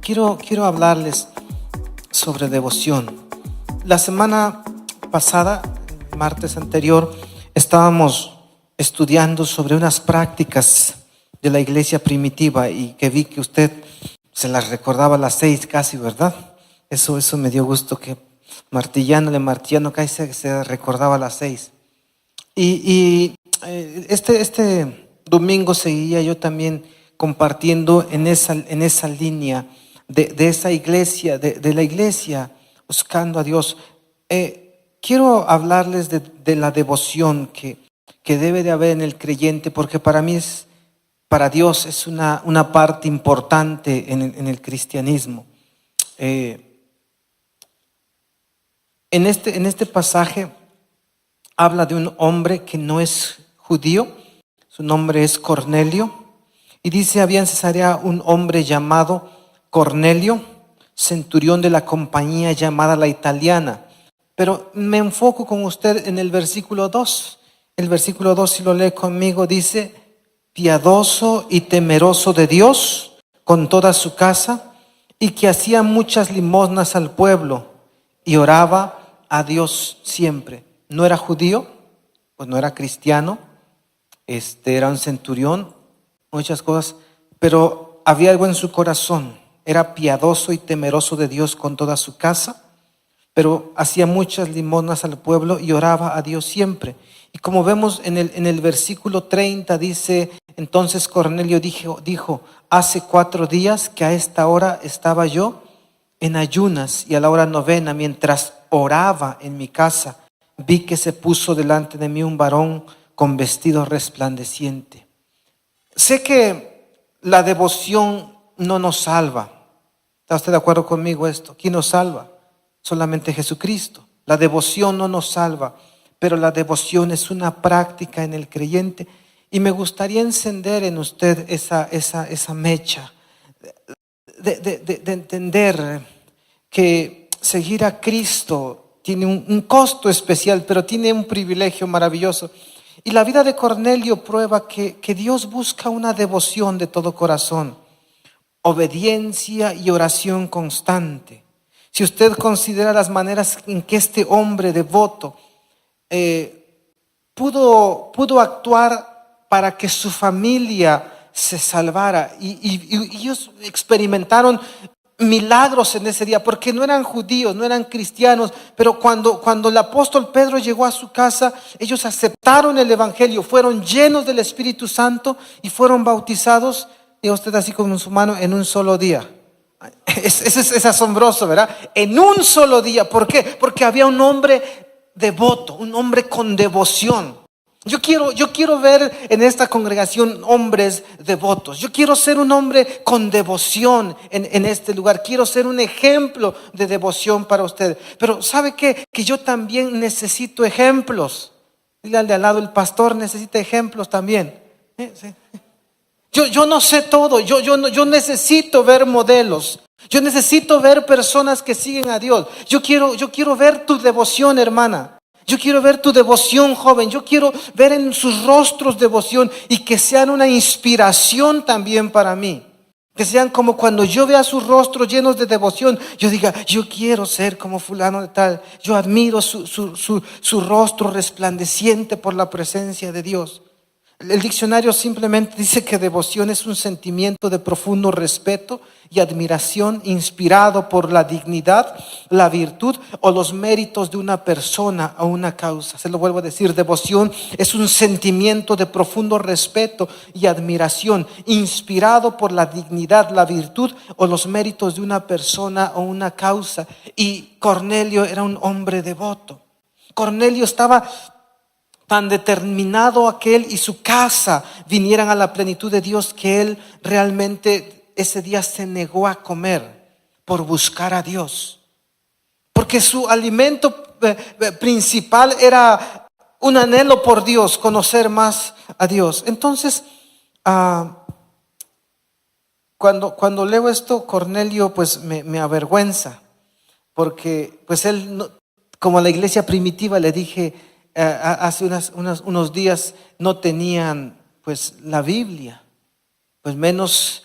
Quiero hablarles sobre devoción. La semana pasada, martes anterior, estábamos estudiando sobre unas prácticas de la iglesia primitiva y que vi que usted se las recordaba a las 6 casi, ¿verdad? Eso me dio gusto, que martillando casi se recordaba a las 6. Este domingo seguía yo también compartiendo en esa línea de esa iglesia, de la iglesia buscando a Dios. Quiero hablarles de la devoción que debe de haber en el creyente, porque para Dios es una parte importante en el cristianismo. En este pasaje habla de un hombre que no es judío. Su nombre es Cornelio. Y dice: había en Cesarea un hombre llamado Cornelio, centurión de la compañía llamada La Italiana. Pero me enfoco con usted en el versículo 2. El versículo 2, si lo lee conmigo, dice: piadoso y temeroso de Dios con toda su casa, y que hacía muchas limosnas al pueblo y oraba a Dios siempre. No era judío, pues no era cristiano, era un centurión, muchas cosas, pero había algo en su corazón. Era piadoso y temeroso de Dios con toda su casa, pero hacía muchas limosnas al pueblo y oraba a Dios siempre. Y como vemos en el versículo 30, dice: entonces Cornelio dijo: hace 4 días que a esta hora estaba yo en ayunas y a la hora 9, mientras oraba en mi casa, vi que se puso delante de mí un varón con vestido resplandeciente. Sé que la devoción no nos salva. ¿Está usted de acuerdo conmigo esto? ¿Quién nos salva? Solamente Jesucristo. La devoción no nos salva, pero la devoción es una práctica en el creyente. Y me gustaría encender en usted esa mecha de entender que seguir a Cristo tiene un costo especial, pero tiene un privilegio maravilloso. Y la vida de Cornelio prueba que Dios busca una devoción de todo corazón, obediencia y oración constante. Si usted considera las maneras en que este hombre devoto pudo actuar para que su familia se salvara, y ellos experimentaron milagros en ese día, porque no eran judíos, no eran cristianos, pero cuando el apóstol Pedro llegó a su casa, ellos aceptaron el evangelio, fueron llenos del Espíritu Santo y fueron bautizados. Y usted así con su mano, en un solo día. Es asombroso, ¿verdad? En un solo día. ¿Por qué? Porque había un hombre devoto, un hombre con devoción. Yo quiero ver en esta congregación hombres devotos. Yo quiero ser un hombre con devoción en este lugar. Quiero ser un ejemplo de devoción para usted. Pero ¿sabe qué? Que yo también necesito ejemplos. Dile al de al lado: el pastor necesita ejemplos también. Sí. Yo no sé todo. Yo necesito ver modelos. Yo necesito ver personas que siguen a Dios. Yo quiero ver tu devoción, hermana. Yo quiero ver tu devoción, joven. Yo quiero ver en sus rostros devoción, y que sean una inspiración también para mí. Que sean como cuando yo vea sus rostros llenos de devoción, yo diga: yo quiero ser como fulano de tal. Yo admiro su rostro resplandeciente por la presencia de Dios. El diccionario simplemente dice que devoción es un sentimiento de profundo respeto y admiración inspirado por la dignidad, la virtud o los méritos de una persona o una causa. Se lo vuelvo a decir: devoción es un sentimiento de profundo respeto y admiración inspirado por la dignidad, la virtud o los méritos de una persona o una causa. Y Cornelio era un hombre devoto. Cornelio estaba tan determinado a que él y su casa vinieran a la plenitud de Dios, que él realmente ese día se negó a comer por buscar a Dios, porque su alimento principal era un anhelo por Dios, conocer más a Dios. Entonces, cuando leo esto, Cornelio pues me avergüenza, porque pues él, como la iglesia primitiva, le dije hace unos días, no tenían pues la Biblia, pues menos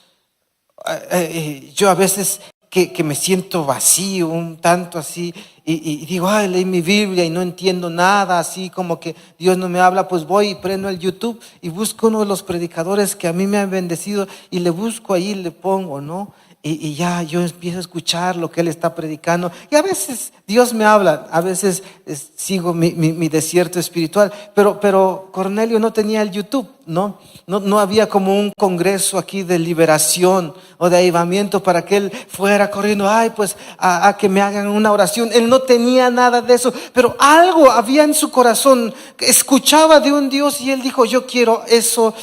yo a veces que me siento vacío, un tanto así, y digo, ay, leí mi Biblia y no entiendo nada, así como que Dios no me habla, pues voy y prendo el YouTube y busco uno de los predicadores que a mí me han bendecido y le busco ahí, le pongo, ¿no? Y ya yo empiezo a escuchar lo que él está predicando. Y a veces Dios me habla, a veces sigo mi desierto espiritual. Pero Cornelio no tenía el YouTube, ¿no? No había como un congreso aquí de liberación o de avivamiento para que él fuera corriendo, ay, pues a que me hagan una oración. Él no tenía nada de eso, pero algo había en su corazón. Escuchaba de un Dios y él dijo, yo quiero eso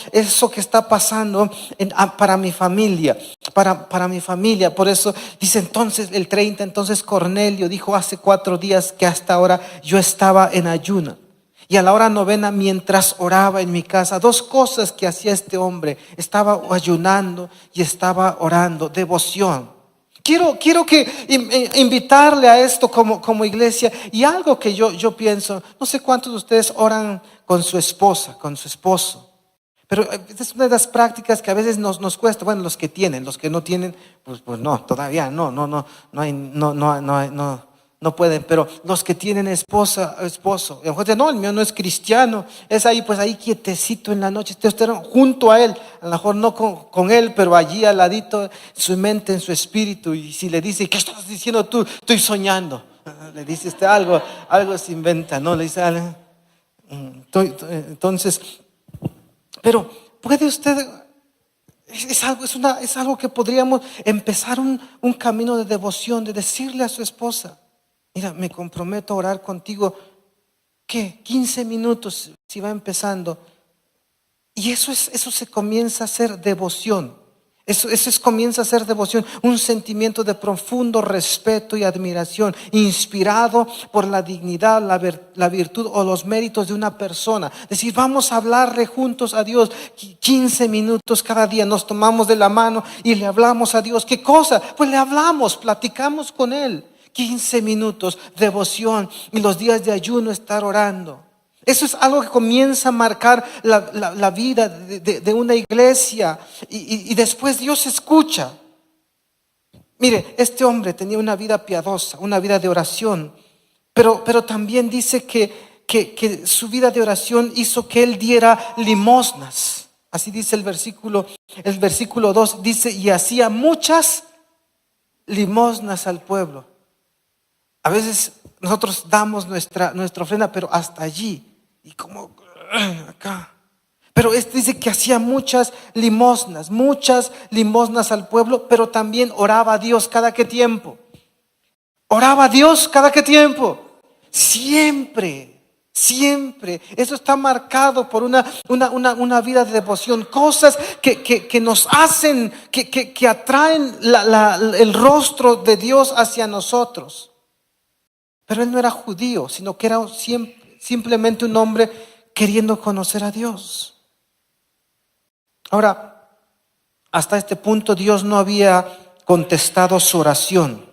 que está pasando para mi familia, para mi familia. Por eso dice entonces el 30, entonces Cornelio dijo, hace 4 días que hasta ahora yo estaba en ayuna. Y a la hora novena, mientras oraba en mi casa, 2 cosas que hacía este hombre: estaba ayunando y estaba orando, devoción. Quiero que invitarle a esto como iglesia. Y algo que yo pienso, no sé cuántos de ustedes oran con su esposa, con su esposo. Pero es una de las prácticas que a veces nos cuesta. Bueno, los que tienen, los que no tienen, pues no, todavía no pueden. Pero los que tienen esposo, a lo mejor dicen, no, el mío no es cristiano, es ahí, pues ahí quietecito en la noche, ustedes junto a él, a lo mejor no con él, pero allí al ladito, su mente, en su espíritu. Y si le dice, ¿qué estás diciendo tú? Estoy soñando. Le dice usted algo se inventa, ¿no? Le dice algo. Entonces, pero puede usted, es algo que podríamos empezar un camino de devoción, de decirle a su esposa, mira, me comprometo a orar contigo, ¿qué? 15 minutos si va empezando. Y eso se comienza a hacer devoción. Eso comienza a ser devoción, un sentimiento de profundo respeto y admiración, inspirado por la dignidad, la virtud o los méritos de una persona. Es decir, vamos a hablarle juntos a Dios 15 minutos cada día, nos tomamos de la mano y le hablamos a Dios. ¿Qué cosa? Pues le hablamos, platicamos con Él. 15 minutos, devoción, y los días de ayuno estar orando. Eso es algo que comienza a marcar la vida de una iglesia, y después Dios escucha. Mire, este hombre tenía una vida piadosa, una vida de oración, pero también dice que su vida de oración hizo que él diera limosnas. Así dice el versículo 2, dice, y hacía muchas limosnas al pueblo. A veces nosotros damos nuestra ofrenda, pero hasta allí. Y como acá. Pero dice que hacía muchas limosnas al pueblo, pero también oraba a Dios cada qué tiempo. Oraba a Dios cada qué tiempo. Siempre. Eso está marcado por una vida de devoción. Cosas que nos hacen, que atraen el rostro de Dios hacia nosotros. Pero él no era judío, sino que era simplemente un hombre queriendo conocer a Dios. Ahora, hasta este punto Dios no había contestado su oración,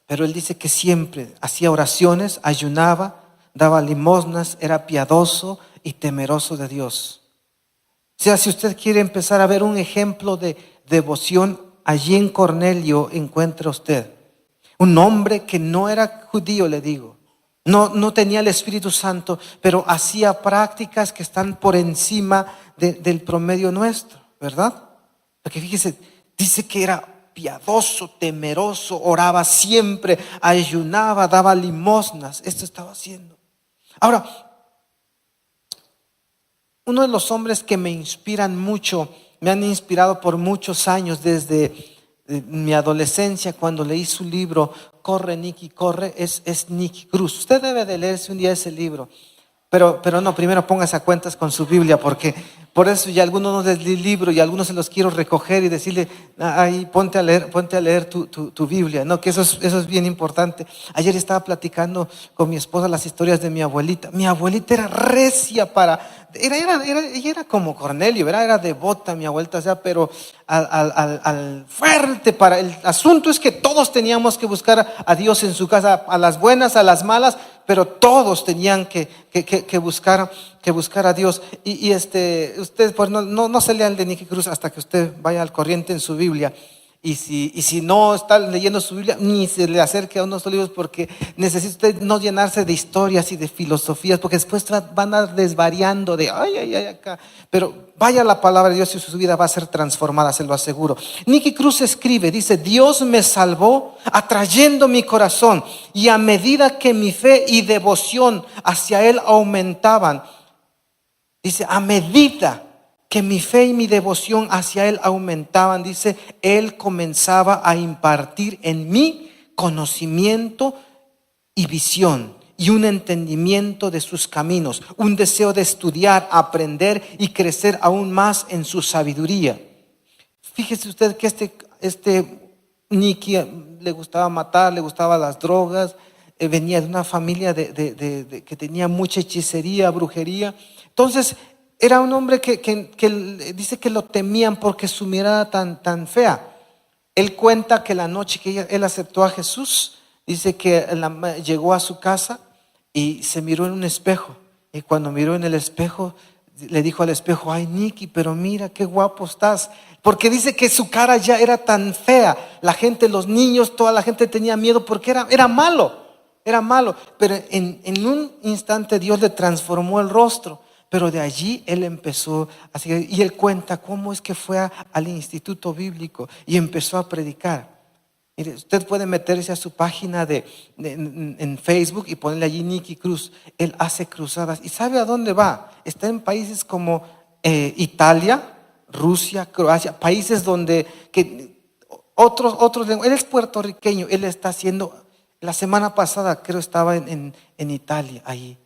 pero él dice que siempre hacía oraciones, ayunaba, daba limosnas, era piadoso y temeroso de Dios. O sea, si usted quiere empezar a ver un ejemplo de devoción, allí en Cornelio encuentra usted un hombre que no era judío, le digo. No tenía el Espíritu Santo, pero hacía prácticas que están por encima del promedio nuestro, ¿verdad? Porque fíjese, dice que era piadoso, temeroso, oraba siempre, ayunaba, daba limosnas. Esto estaba haciendo. Ahora, uno de los hombres que me inspiran mucho, me han inspirado por muchos años, desde mi adolescencia, cuando leí su libro Corre Nicky Corre, es Nicky Cruz. Usted debe de leerse un día ese libro, pero no, primero póngase a cuentas con su Biblia, porque por eso ya algunos no les di el libro y algunos se los quiero recoger y decirle, ahí ponte a leer tu Biblia, no, que eso es bien importante. Ayer estaba platicando con mi esposa las historias de mi abuelita. Mi abuelita era recia ella era como Cornelio, era devota mi abuelita, o sea, pero al fuerte el asunto es que todos teníamos que buscar a Dios en su casa, a las buenas, a las malas, pero todos tenían que buscar a Dios. Usted pues no se lea el de Nicky Cruz hasta que usted vaya al corriente en su Biblia. Y si no está leyendo su Biblia, ni se le acerque a unos libros, porque necesita usted no llenarse de historias y de filosofías, porque después van a desvariando de ay, acá. Pero vaya a la palabra de Dios y su vida va a ser transformada, se lo aseguro. Nicky Cruz escribe, dice: Dios me salvó atrayendo mi corazón, y a medida que mi fe y devoción hacia Él aumentaban, dice, a medida que mi fe y mi devoción hacia Él aumentaban, dice, Él comenzaba a impartir en mí conocimiento y visión y un entendimiento de sus caminos, un deseo de estudiar, aprender y crecer aún más en su sabiduría. Fíjese usted que Nicky le gustaba matar, le gustaban las drogas, venía de una familia que tenía mucha hechicería, brujería. Entonces era un hombre que dice que lo temían porque su mirada tan fea. Él cuenta que la noche que él aceptó a Jesús, dice que llegó a su casa y se miró en un espejo. Y cuando miró en el espejo, le dijo al espejo: ay, Nicky, pero mira qué guapo estás. Porque dice que su cara ya era tan fea. La gente, los niños, toda la gente tenía miedo porque era malo. Era malo. Pero en un instante Dios le transformó el rostro. Pero de allí él empezó a seguir. Y él cuenta cómo es que fue al instituto bíblico y empezó a predicar. Mire, usted puede meterse a su página en Facebook y ponerle allí Nicky Cruz. Él hace cruzadas. ¿Y sabe a dónde va? Está en países como Italia, Rusia, Croacia, países donde otros, él es puertorriqueño. Él está haciendo, la semana pasada creo estaba en Italia, ahí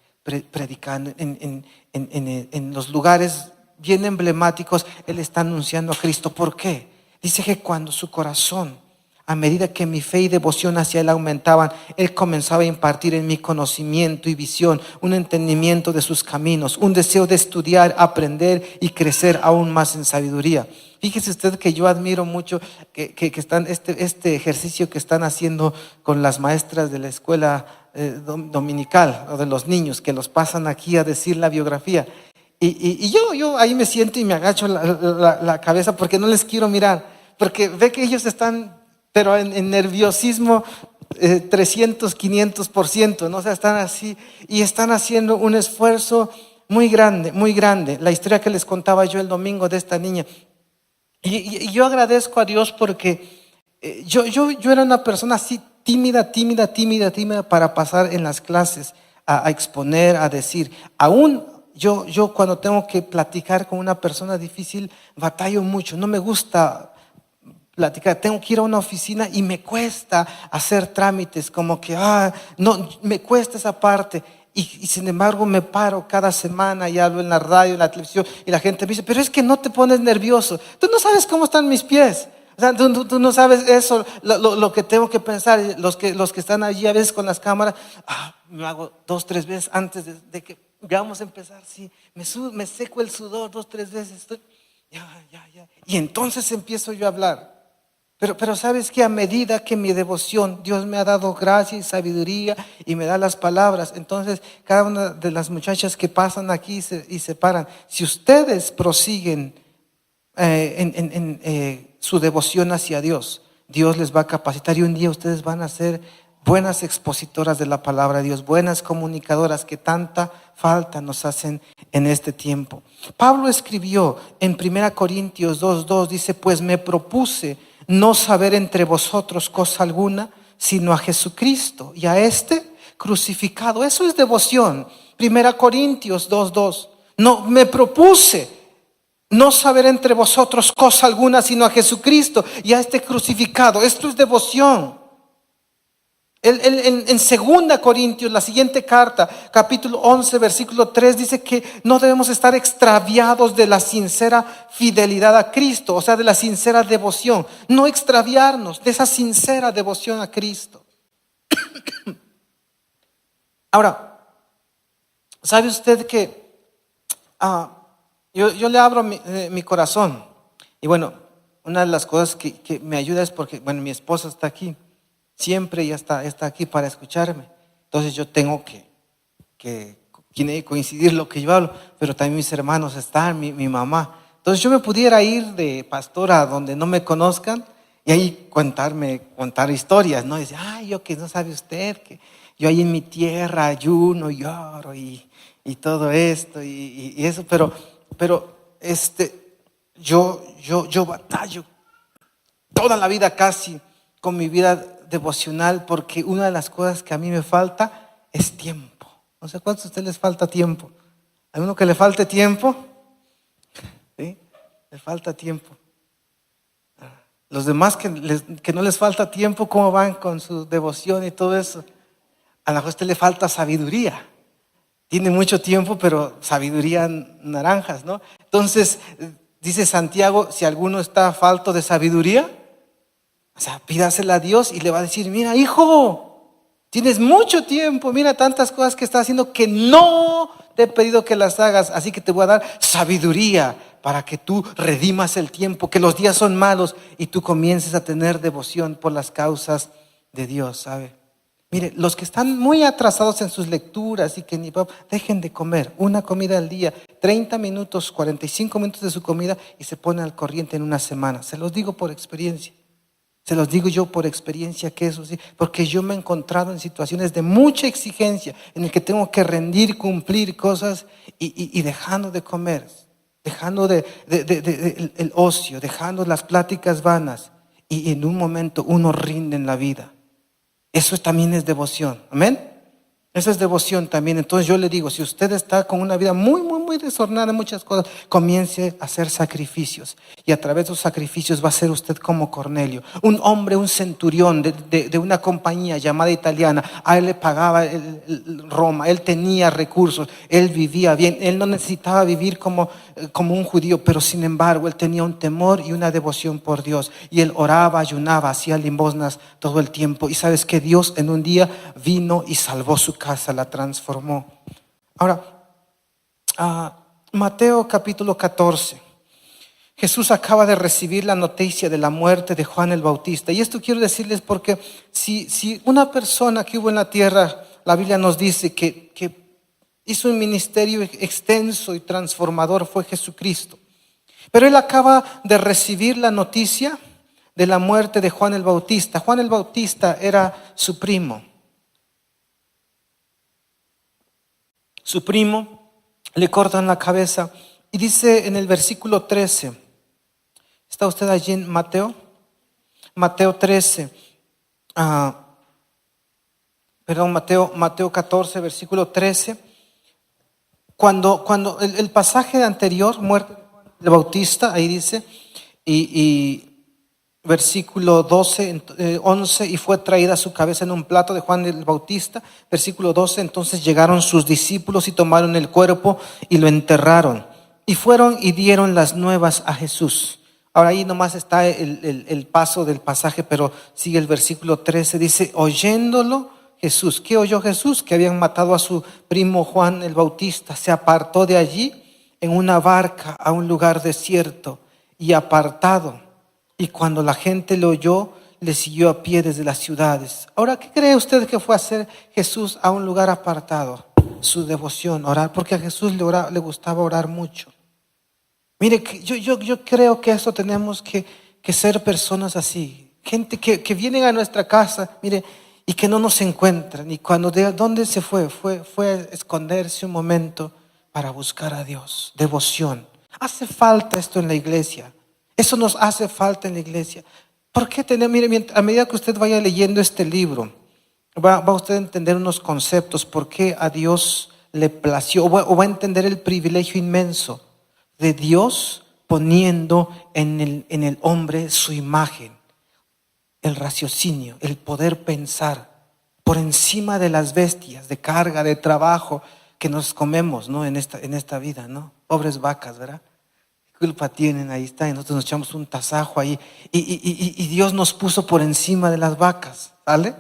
predicando en los lugares bien emblemáticos. Él está anunciando a Cristo. ¿Por qué? Dice que cuando su corazón, a medida que mi fe y devoción hacia Él aumentaban, Él comenzaba a impartir en mí conocimiento y visión, un entendimiento de sus caminos, un deseo de estudiar, aprender y crecer aún más en sabiduría. Fíjese usted que yo admiro mucho que están este ejercicio que están haciendo con las maestras de la escuela dominical, o de los niños, que los pasan aquí a decir la biografía. Y yo ahí me siento y me agacho la cabeza porque no les quiero mirar, porque ve que ellos están, pero en nerviosismo 300, 500%, ¿no? O sea, están así y están haciendo un esfuerzo muy grande, muy grande. La historia que les contaba yo el domingo de esta niña. Y yo agradezco a Dios porque yo era una persona así tímida para pasar en las clases, a exponer, a decir. Aún yo cuando tengo que platicar con una persona difícil, batallo mucho, no me gusta platicar, tengo que ir a una oficina y me cuesta hacer trámites, como que no, me cuesta esa parte. Y sin embargo me paro cada semana y hablo en la radio, en la televisión, y la gente me dice: pero es que no te pones nervioso, tú no sabes cómo están mis pies. O sea, tú no sabes eso, lo que tengo que pensar. Los que están allí a veces con las cámaras, me hago 2, 3 veces antes de que vamos a empezar. Sí, me seco el sudor 2, 3 veces. Ya. Y entonces empiezo yo a hablar. Pero sabes que a medida que mi devoción, Dios me ha dado gracia y sabiduría y me da las palabras, entonces cada una de las muchachas que pasan aquí y se paran, si ustedes prosiguen en su devoción hacia Dios, Dios les va a capacitar y un día ustedes van a ser buenas expositoras de la palabra de Dios, buenas comunicadoras que tanta falta nos hacen en este tiempo. Pablo escribió en 1 Corintios 2:2, dice: pues me propuse no saber entre vosotros cosa alguna, sino a Jesucristo y a este crucificado. Eso es devoción. 1 Corintios 2:2. No, me propuse no saber entre vosotros cosa alguna, sino a Jesucristo y a este crucificado. Esto es devoción. En 2 Corintios, la siguiente carta, capítulo 11, versículo 3, dice que no debemos estar extraviados de la sincera fidelidad a Cristo, o sea, de la sincera devoción. No extraviarnos de esa sincera devoción a Cristo. Ahora, ¿sabe usted que yo le abro mi corazón? Y bueno, una de las cosas que me ayuda es porque, mi esposa está aquí. Siempre ella está aquí para escucharme. Entonces yo tengo que que tiene que coincidir lo que yo hablo, pero también mis hermanos están, mi mamá. Entonces yo me pudiera ir de pastor a donde no me conozcan y ahí contar historias, ¿no? Y dice, ay, yo que no sabe usted, que yo ahí en mi tierra ayuno, lloro y todo esto y eso, pero yo batallo toda la vida casi con mi vida devocional, porque una de las cosas que a mí me falta es tiempo. No sé cuántos a ustedes les falta tiempo. ¿Hay uno que le falte tiempo? ¿Sí? Le falta tiempo. Los demás que no les falta tiempo, ¿cómo van con su devoción y todo eso? A lo mejor a usted le falta sabiduría. Tiene mucho tiempo, pero sabiduría naranjas, ¿no? Entonces, dice Santiago, si alguno está falto de sabiduría, o sea, pídasela a Dios y le va a decir, mira, hijo, tienes mucho tiempo, mira tantas cosas que estás haciendo que no te he pedido que las hagas, así que te voy a dar sabiduría para que tú redimas el tiempo, que los días son malos y tú comiences a tener devoción por las causas de Dios, ¿sabe? Mire, los que están muy atrasados en sus lecturas y que ni dejen de comer una comida al día, 30 minutos, 45 minutos de su comida y se ponen al corriente en una semana. Se los digo por experiencia. Se los digo yo por experiencia que eso sí, porque yo me he encontrado en situaciones de mucha exigencia en el que tengo que rendir, cumplir cosas y dejando de comer, dejando el ocio, dejando las pláticas vanas y en un momento uno rinde en la vida. Eso también es devoción, amén. Eso es devoción también. Entonces yo le digo, si usted está con una vida muy desordenada en muchas cosas, comience a hacer sacrificios. Y a través de los sacrificios va a ser usted como Cornelio, un hombre, un centurión de una compañía llamada italiana. A él le pagaba Roma, él tenía recursos, él vivía bien, él no necesitaba vivir como un judío, pero sin embargo él tenía un temor y una devoción por Dios. Y él oraba, ayunaba, hacía limosnas todo el tiempo. Y sabes que Dios en un día vino y salvó su casa, la transformó. Ahora, Mateo capítulo 14. Jesús acaba de recibir la noticia de la muerte de Juan el Bautista. Y esto quiero decirles porque si una persona que hubo en la tierra, la Biblia nos dice que hizo un ministerio extenso y transformador, fue Jesucristo. Pero él acaba de recibir la noticia de la muerte de Juan el Bautista. Juan el Bautista era su primo. Su primo, le cortan la cabeza y dice en el versículo 13, ¿está usted allí en Mateo? Mateo 13, Mateo 14, versículo 13, cuando el pasaje anterior, muerte de Juan el Bautista, ahí dice, y versículo 11, y fue traída su cabeza en un plato de Juan el Bautista. Versículo 12, entonces llegaron sus discípulos y tomaron el cuerpo y lo enterraron. Y fueron y dieron las nuevas a Jesús. Ahora ahí nomás está el paso del pasaje, pero sigue el versículo 13, dice, oyéndolo Jesús. ¿Qué oyó Jesús? Que habían matado a su primo Juan el Bautista. Se apartó de allí en una barca a un lugar desierto y apartado. Y cuando la gente lo oyó, le siguió a pie desde las ciudades. Ahora, ¿qué cree usted que fue a hacer Jesús a un lugar apartado? Su devoción, orar, porque a Jesús le gustaba orar mucho. Mire, yo creo que eso tenemos que ser personas así. Gente que vienen a nuestra casa, mire, y que no nos encuentran. Y cuando ¿dónde se fue? Fue a esconderse un momento para buscar a Dios. Devoción. Hace falta esto en la iglesia. Eso nos hace falta en la iglesia. ¿Por qué mire, a medida que usted vaya leyendo este libro, va usted a entender unos conceptos, por qué a Dios le plació, o va a entender el privilegio inmenso de Dios poniendo en el hombre su imagen, el raciocinio, el poder pensar por encima de las bestias, de carga, de trabajo que nos comemos, ¿no? en esta vida, ¿no? Pobres vacas, ¿verdad? Culpa tienen, ahí está, y nosotros nos echamos un tasajo ahí y Dios nos puso por encima de las vacas, ¿sale?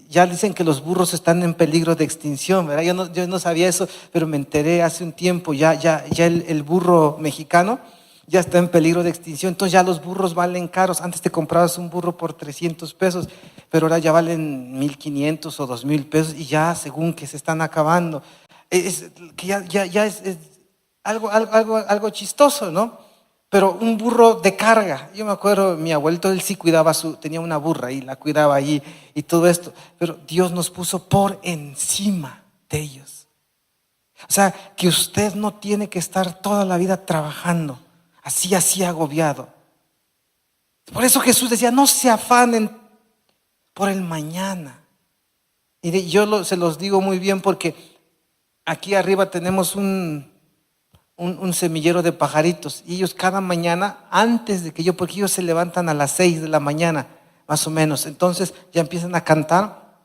Ya dicen que los burros están en peligro de extinción, ¿verdad? Yo no sabía eso, pero me enteré hace un tiempo, ya el burro mexicano ya está en peligro de extinción. Entonces ya los burros valen caros. Antes te comprabas un burro por 300 pesos, pero ahora ya valen 1,500 o 2,000 pesos y ya según que se están acabando. Que ya es algo chistoso, ¿no? Pero un burro de carga. Yo me acuerdo, mi abuelito, él sí cuidaba tenía una burra y la cuidaba allí y todo esto. Pero Dios nos puso por encima de ellos. O sea, que usted no tiene que estar toda la vida trabajando, así agobiado. Por eso Jesús decía, no se afanen por el mañana. Y yo se los digo muy bien porque aquí arriba tenemos un semillero de pajaritos y ellos cada mañana, antes de que porque ellos se levantan a las 6 de la mañana, más o menos, entonces ya empiezan a cantar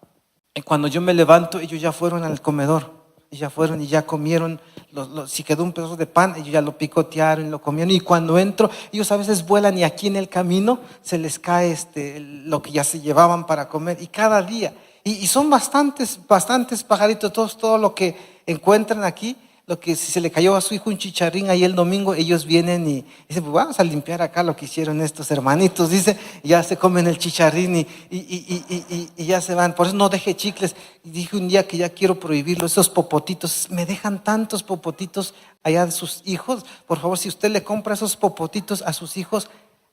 y cuando yo me levanto ellos ya fueron al comedor y ya fueron y ya comieron, si quedó un pedazo de pan ellos ya lo picotearon, lo comieron y cuando entro ellos a veces vuelan y aquí en el camino se les cae lo que ya se llevaban para comer y cada día, y son bastantes pajaritos, todo lo que encuentran aquí. Lo que si se le cayó a su hijo un chicharrín ahí el domingo, ellos vienen y dicen, pues vamos a limpiar acá lo que hicieron estos hermanitos, dice, y ya se comen el chicharrín y ya se van. Por eso no deje chicles. Y dije un día que ya quiero prohibirlo, esos popotitos, me dejan tantos popotitos allá de sus hijos. Por favor, si usted le compra esos popotitos a sus hijos,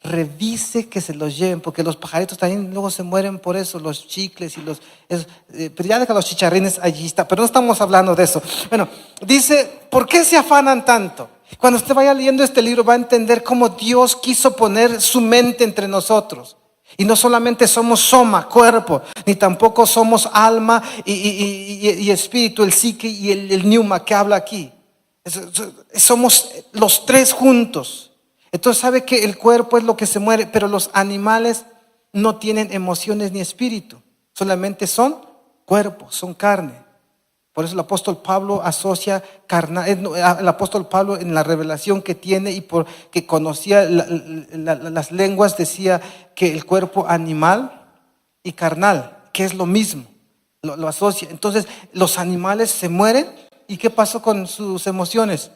revise que se los lleven, porque los pajaritos también luego se mueren por eso, los chicles y pero ya deja los chicharrines allí está, pero no estamos hablando de eso. Bueno, dice, ¿por qué se afanan tanto? Cuando usted vaya leyendo este libro va a entender cómo Dios quiso poner su mente entre nosotros. Y no solamente somos soma, cuerpo, ni tampoco somos alma y espíritu, el psique y el pneuma que habla aquí. Somos los tres juntos. Entonces sabe que el cuerpo es lo que se muere, pero los animales no tienen emociones ni espíritu, solamente son cuerpo, son carne. Por eso el apóstol Pablo asocia el apóstol Pablo en la revelación que tiene y porque conocía las lenguas decía que el cuerpo animal y carnal, que es lo mismo, lo asocia. Entonces los animales se mueren y ¿qué pasó con sus emociones?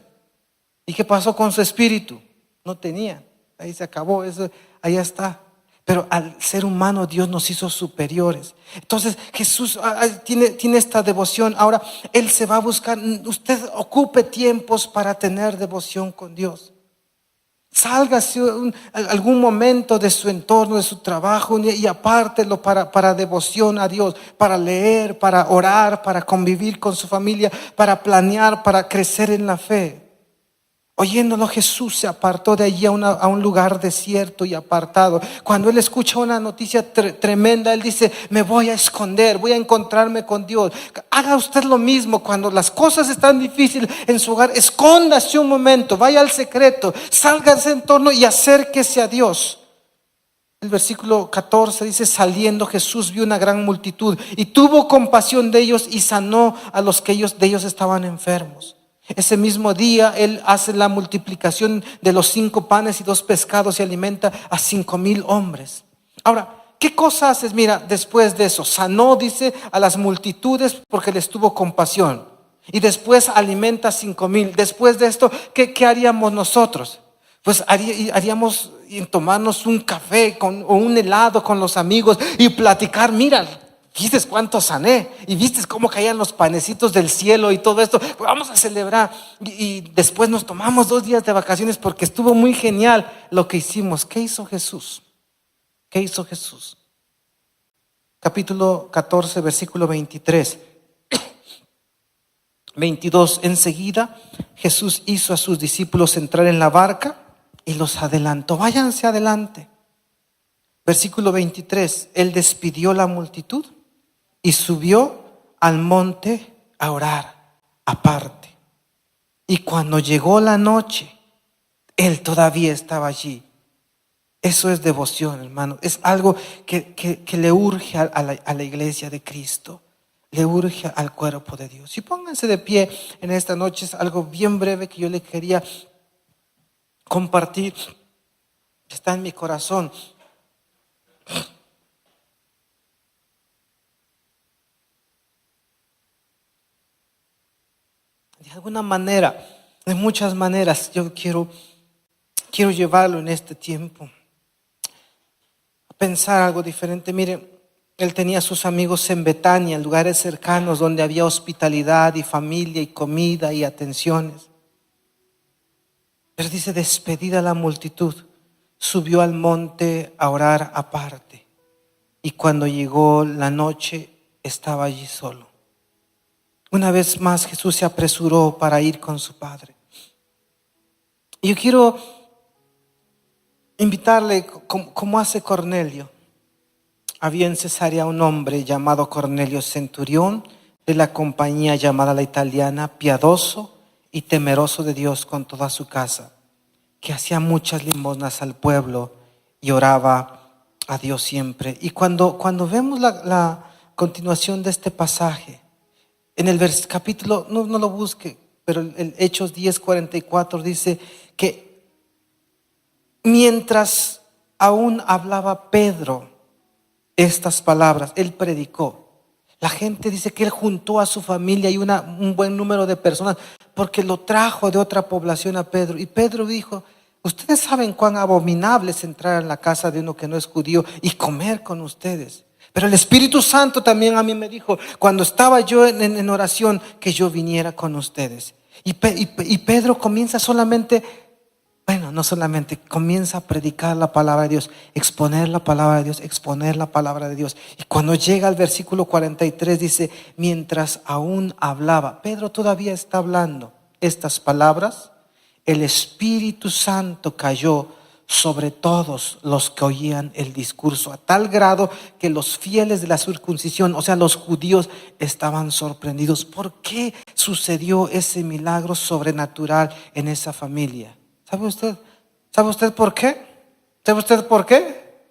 ¿Y qué pasó con su espíritu? No tenía, ahí se acabó, eso, ahí está. Pero al ser humano Dios nos hizo superiores. Entonces Jesús tiene esta devoción. Ahora Él se va a buscar. Usted ocupe tiempos para tener devoción con Dios. Sálgase algún momento de su entorno, de su trabajo y apártelo para devoción a Dios, para leer, para orar, para convivir con su familia, para planear, para crecer en la fe. Oyéndolo, Jesús se apartó de allí a un lugar desierto y apartado. Cuando Él escucha una noticia tremenda, Él dice, me voy a esconder, voy a encontrarme con Dios. Haga usted lo mismo cuando las cosas están difíciles en su hogar. Escóndase un momento, vaya al secreto, salga de ese entorno y acérquese a Dios. El versículo 14 dice, saliendo Jesús vio una gran multitud y tuvo compasión de ellos y sanó a los que de ellos estaban enfermos. Ese mismo día Él hace la multiplicación de los 5 panes y 2 pescados y alimenta a 5,000 hombres. Ahora, ¿qué cosa haces? Mira, después de eso, sanó, dice, a las multitudes porque les tuvo compasión. Y después alimenta a 5,000. Después de esto, ¿qué haríamos nosotros? Pues haríamos tomarnos un café o un helado con los amigos y platicar, mira. ¿Viste cuánto sané? ¿Y viste cómo caían los panecitos del cielo y todo esto? Pues vamos a celebrar. Y después nos tomamos 2 días de vacaciones porque estuvo muy genial lo que hicimos. ¿Qué hizo Jesús? ¿Qué hizo Jesús? Capítulo 14, versículo 23. 22. Enseguida Jesús hizo a sus discípulos entrar en la barca y los adelantó. Váyanse adelante. Versículo 23. Él despidió la multitud y subió al monte a orar aparte. Y cuando llegó la noche, Él todavía estaba allí. Eso es devoción, hermano. Es algo que le urge a la iglesia de Cristo. Le urge al cuerpo de Dios. Y pónganse de pie en esta noche. Es algo bien breve que yo le quería compartir. Está en mi corazón. De alguna manera, de muchas maneras, yo quiero llevarlo en este tiempo a pensar algo diferente. Mire, Él tenía sus amigos en Betania, en lugares cercanos donde había hospitalidad y familia y comida y atenciones. Pero dice, despedida la multitud, subió al monte a orar aparte. Y cuando llegó la noche, estaba allí solo. Una vez más Jesús se apresuró para ir con su Padre. Y yo quiero invitarle, como hace Cornelio. Había en Cesarea un hombre llamado Cornelio, centurión de la compañía llamada la italiana, piadoso y temeroso de Dios con toda su casa, que hacía muchas limosnas al pueblo y oraba a Dios siempre. Y cuando vemos la continuación de este pasaje, en el capítulo, no lo busque, pero el Hechos 10:44 dice que mientras aún hablaba Pedro estas palabras, él predicó. La gente dice que él juntó a su familia y un buen número de personas porque lo trajo de otra población a Pedro. Y Pedro dijo, ustedes saben cuán abominable es entrar en la casa de uno que no es judío y comer con ustedes. Pero el Espíritu Santo también a mí me dijo, cuando estaba yo en oración, que yo viniera con ustedes. Y Pedro comienza no solamente, comienza a predicar la palabra de Dios, exponer la palabra de Dios, exponer la palabra de Dios. Y cuando llega al versículo 43 dice, mientras aún hablaba, Pedro todavía está hablando estas palabras, el Espíritu Santo cayó sobre todos los que oían el discurso, a tal grado que los fieles de la circuncisión, o sea, los judíos, estaban sorprendidos. ¿Por qué sucedió ese milagro sobrenatural en esa familia? ¿Sabe usted por qué? ¿Sabe usted por qué?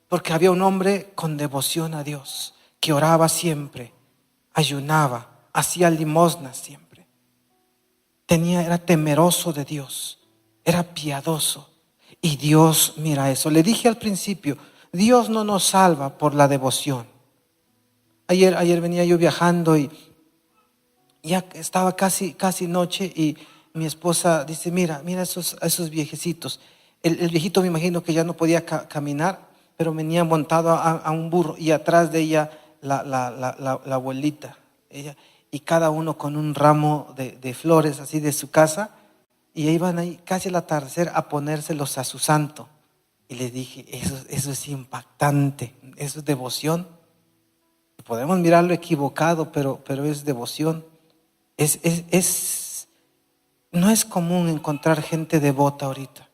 Porque había un hombre con devoción a Dios, que oraba siempre, ayunaba, hacía limosnas siempre. Era temeroso de Dios, era piadoso. Y Dios mira eso. Le dije al principio, Dios no nos salva por la devoción. Ayer venía yo viajando y ya estaba casi noche y mi esposa dice, mira esos viejecitos. El viejito, me imagino que ya no podía caminar, pero venía montado a un burro y atrás de ella la abuelita, ella, y cada uno con un ramo de flores así de su casa, y iban ahí casi al atardecer a ponérselos a su santo. Y le dije, eso es impactante, eso es devoción. Podemos mirarlo equivocado, pero es devoción. No es común encontrar gente devota ahorita,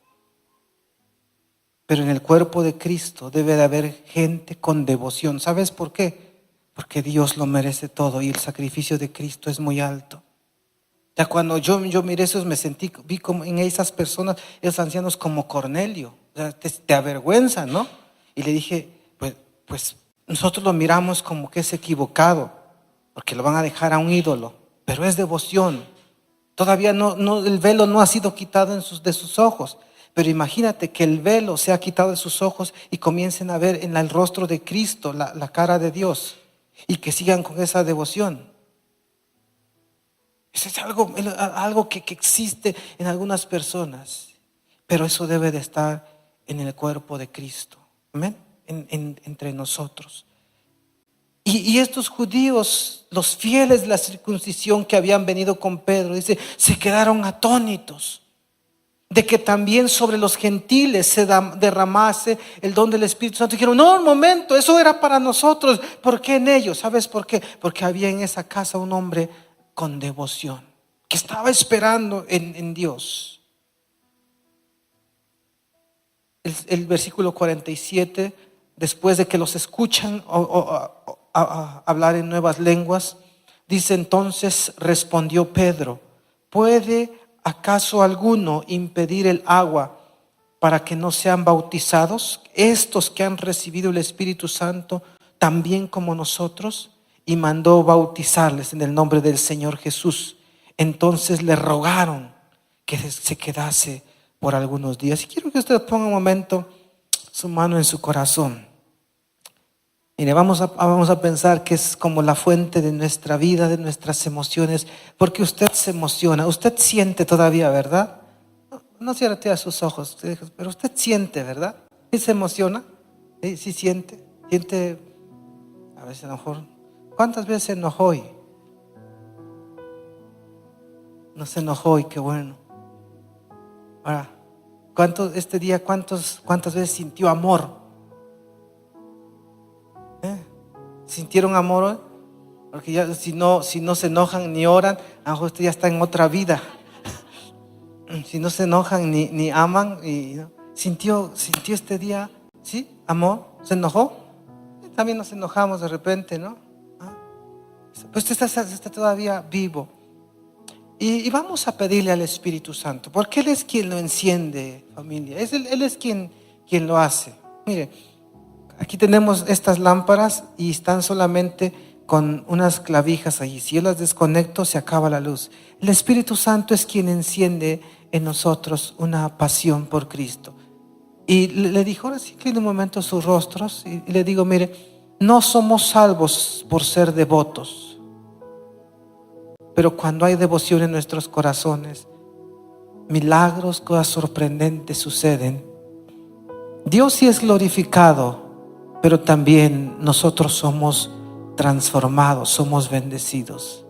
pero en el cuerpo de Cristo debe de haber gente con devoción. ¿Sabes por qué? Porque Dios lo merece todo y el sacrificio de Cristo es muy alto. Ya cuando yo miré eso, vi como en esas personas, esos ancianos, como Cornelio. O sea, te avergüenza, ¿no? Y le dije, pues nosotros lo miramos como que es equivocado, porque lo van a dejar a un ídolo, pero es devoción. Todavía el velo no ha sido quitado de sus ojos. Pero imagínate que el velo se ha quitado de sus ojos y comiencen a ver en el rostro de Cristo la cara de Dios, y que sigan con esa devoción. Eso es algo que existe en algunas personas, pero eso debe de estar en el cuerpo de Cristo. Amén. Entre nosotros. Y estos judíos, los fieles de la circuncisión que habían venido con Pedro, dice, se quedaron atónitos de que también sobre los gentiles se derramase el don del Espíritu Santo. Dijeron, no, un momento, eso era para nosotros. ¿Por qué en ellos? ¿Sabes por qué? Porque había en esa casa un hombre con devoción, que estaba esperando en Dios. El versículo 47, después de que los escuchan a hablar en nuevas lenguas, dice, entonces respondió Pedro, ¿puede acaso alguno impedir el agua para que no sean bautizados estos que han recibido el Espíritu Santo también como nosotros? Y mandó bautizarles en el nombre del Señor Jesús. Entonces le rogaron que se quedase por algunos días. Y quiero que usted ponga un momento su mano en su corazón. Mire, vamos a pensar que es como la fuente de nuestra vida, de nuestras emociones, porque usted se emociona, usted siente todavía, ¿verdad? No cierre sus ojos, pero usted siente, ¿verdad? ¿Sí se emociona? ¿Sí siente? ¿Siente A veces a lo mejor, ¿cuántas veces se enojó hoy? No se enojó y qué bueno. Ahora, este día cuántas veces sintió amor? ¿Sintieron amor hoy? Porque ya si no se enojan ni oran, a lo mejor usted ya está en otra vida. Si no se enojan ni aman, ¿sintió este día? ¿Sí? ¿Amor? ¿Se enojó? También nos enojamos de repente, ¿no? Pues usted está todavía vivo. Y vamos a pedirle al Espíritu Santo, porque Él es quien lo enciende, familia. Él es quien lo hace. Mire, aquí tenemos estas lámparas y están solamente con unas clavijas allí. Si yo las desconecto, se acaba la luz. El Espíritu Santo es quien enciende en nosotros una pasión por Cristo. Y le dijo, ahora sí, inclina un momento sus rostros y le digo, mire, no somos salvos por ser devotos, pero cuando hay devoción en nuestros corazones, milagros, cosas sorprendentes suceden. Dios sí es glorificado, pero también nosotros somos transformados, somos bendecidos.